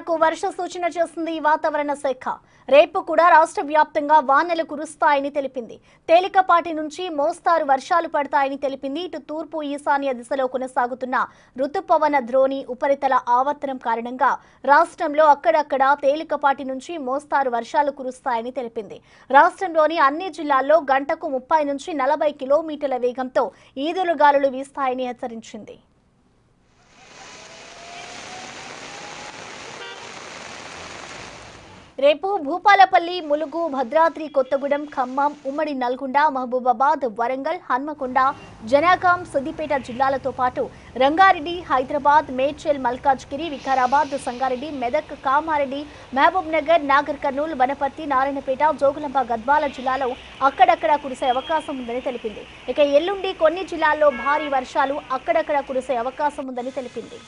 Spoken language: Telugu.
తెలంగాణకు వర్ష సూచన చేసింది వాతావరణ శాఖ. రేపు కూడా రాష్ట్ర వ్యాప్తంగా వానలు కురుస్తాయని తెలిపింది. తేలికపాటి నుంచి మోస్తారు వర్షాలు పడతాయని తెలిపింది. ఇటు తూర్పు ఈశాన్య దిశలో కొనసాగుతున్న రుతుపవన ద్రోణి ఉపరితల ఆవర్తనం కారణంగా రాష్ట్రంలో అక్కడక్కడ తేలికపాటి నుంచి మోస్తారు వర్షాలు కురుస్తాయని తెలిపింది. రాష్ట్రంలోని అన్ని జిల్లాల్లో గంటకు 30 నుంచి 40 కిలోమీటర్ల వేగంతో ఈదురుగాలులు వీస్తాయని హెచ్చరించింది. రేపు భూపాలపల్లి, ములుగు, భద్రాద్రి కొత్తగూడెం, ఖమ్మం, ఉమ్మడి నల్గొండ, మహబూబాబాద్, వరంగల్, హన్మకొండ, జనగాం, సిద్దిపేట జిల్లాలతో పాటు రంగారెడ్డి, హైదరాబాద్, మేడ్చల్, మల్కాజ్గిరి, వికారాబాద్, సంగారెడ్డి, మెదక్, కామారెడ్డి, మహబూబ్ నగర్, నాగర్ కర్నూల్, వనపర్తి, నారాయణపేట, జోగులాంబ, గద్వాల జిల్లాలో అక్కడక్కడ కురిసే అవకాశం ఉందని తెలిపింది. ఇక ఎల్లుండి కొన్ని జిల్లాల్లో భారీ వర్షాలు అక్కడక్కడ కురిసే అవకాశం ఉందని తెలిపింది.